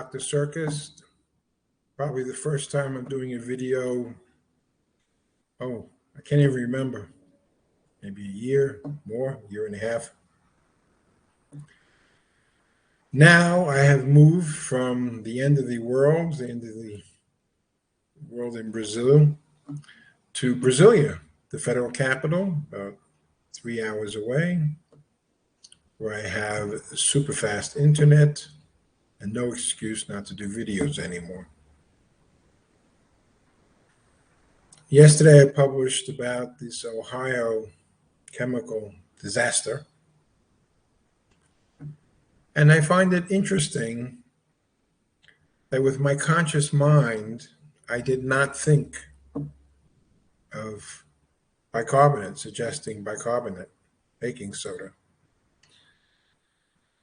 Dr. Sircus. Probably the first time I'm doing a video. Oh, I can't even remember. Maybe a year, more, year and a half. Now I have moved from the end of the world, in Brazil, to Brasilia, the federal capital, about 3 hours away, where I have super fast internet and no excuse not to do videos anymore. Yesterday, I published about this Ohio chemical disaster. And I find it interesting that with my conscious mind, I did not think of bicarbonate, suggesting bicarbonate, baking soda.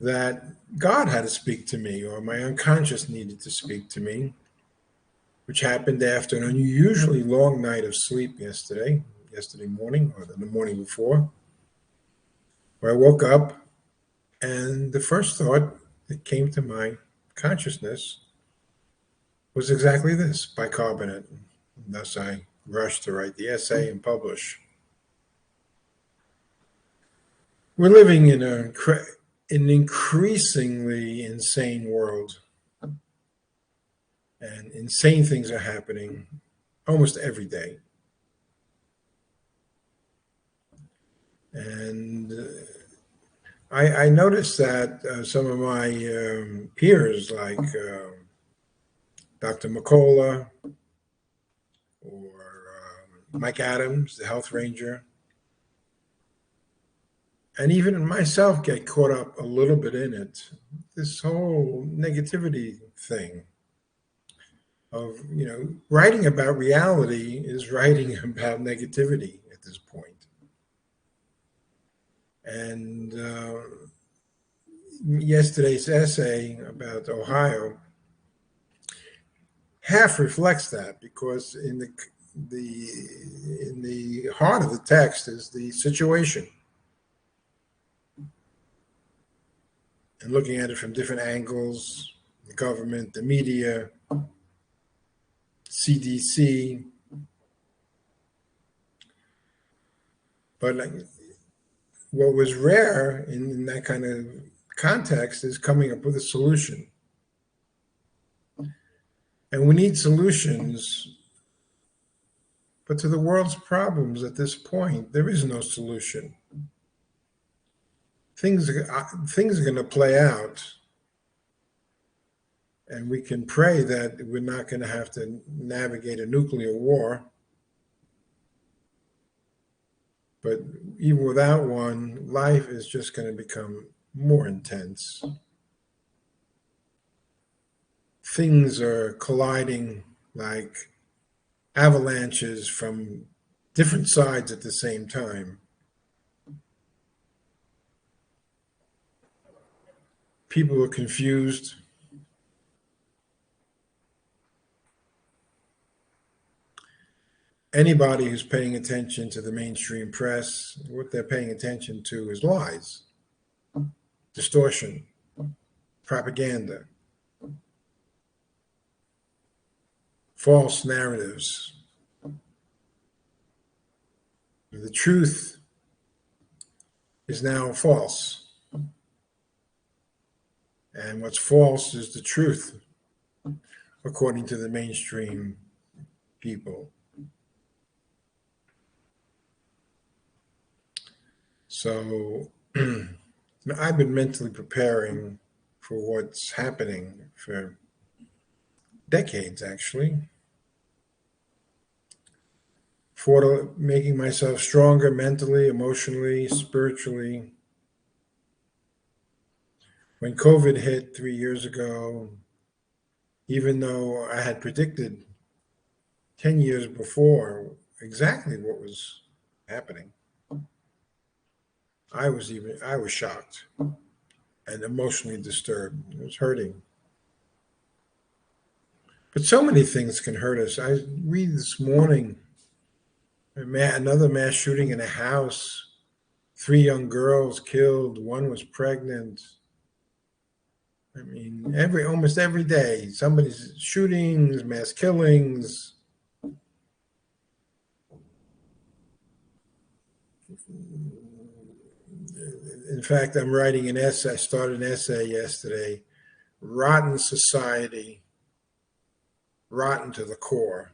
That God had to speak to me, or my unconscious needed to speak to me, which happened after an unusually long night of sleep yesterday morning, or the morning before, where I woke up and the first thought that came to my consciousness was exactly this, bicarbonate. And thus I rushed to write the essay and publish. We're living in an increasingly insane world. And insane things are happening almost every day. And I noticed that some of my peers, like Dr. McCullough or Mike Adams, the health ranger, and even myself get caught up a little bit in it. This whole negativity thing. Of, writing about reality is writing about negativity at this point. And yesterday's essay about Ohio half reflects that, because in the heart of the text is the situation. And looking at it from different angles, the government, the media, CDC, but what was rare in that kind of context is coming up with a solution. And we need solutions, but to the world's problems at this point, there is no solution. Things are going to play out. And we can pray that we're not going to have to navigate a nuclear war. But even without one, life is just going to become more intense. Things are colliding like avalanches from different sides at the same time. People are confused. Anybody who's paying attention to the mainstream press, what they're paying attention to is lies, distortion, propaganda, false narratives. The truth is now false. And what's false is the truth, according to the mainstream people. So I've been mentally preparing for what's happening for decades, actually, for making myself stronger mentally, emotionally, spiritually. When COVID hit 3 years ago, even though I had predicted 10 years before exactly what was happening, I was shocked and emotionally disturbed. It was hurting. But so many things can hurt us. I read this morning another mass shooting in a house, 3 young girls killed, one was pregnant. I mean, almost every day, somebody's shootings, mass killings. In fact, I'm writing an essay. I started an essay yesterday. Rotten society, rotten to the core.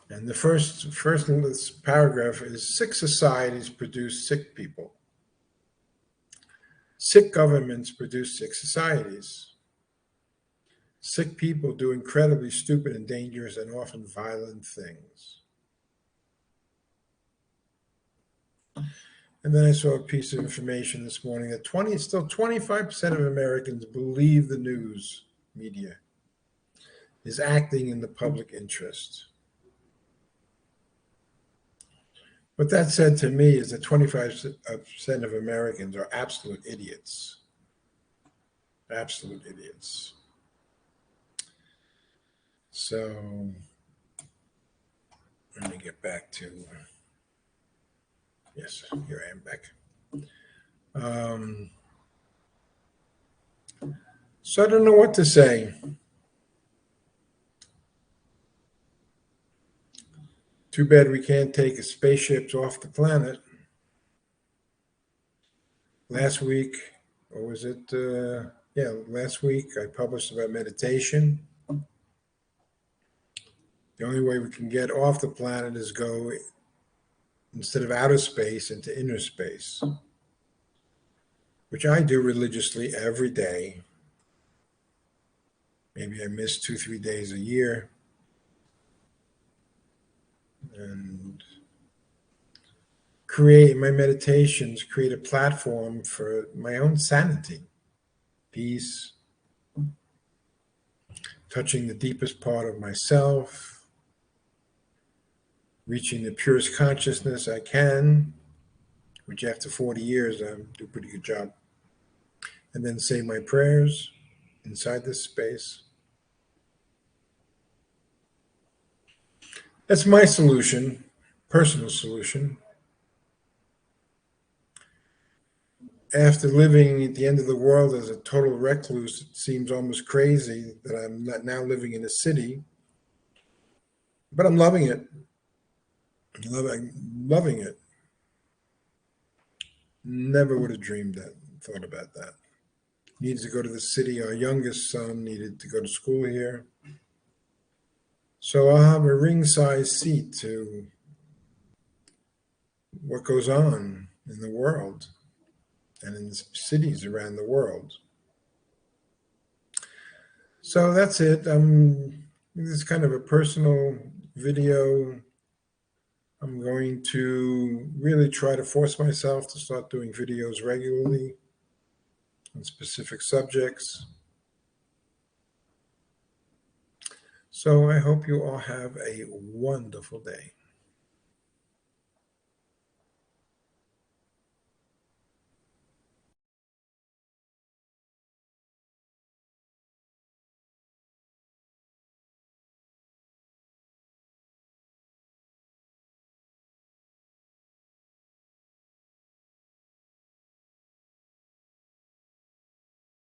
And the first paragraph is sick societies produce sick people. Sick governments produce sick societies. Sick people do incredibly stupid and dangerous and often violent things. And then I saw a piece of information this morning that still 25% of Americans believe the news media is acting in the public interest. What that said to me is that 25% of Americans are absolute idiots. Absolute idiots. So let me get back to, yes, here I am back. So I don't know what to say. Too bad we can't take spaceships off the planet. Last week, or was it? Last week I published about meditation. The only way we can get off the planet is go, instead of outer space, into inner space, which I do religiously every day. Maybe I miss 2-3 days a year. And create my meditations, create a platform for my own sanity, peace, touching the deepest part of myself, reaching the purest consciousness I can, which after 40 years, I do a pretty good job. And then say my prayers inside this space. That's my solution, personal solution. After living at the end of the world as a total recluse, it seems almost crazy that I'm not now living in a city, but I'm loving it. Loving it. Never would have thought about that. Needs to go to the city. Our youngest son needed to go to school here. So I'll have a ring-size seat to what goes on in the world and in cities around the world. So that's it. This is kind of a personal video. I'm going to really try to force myself to start doing videos regularly on specific subjects. So I hope you all have a wonderful day.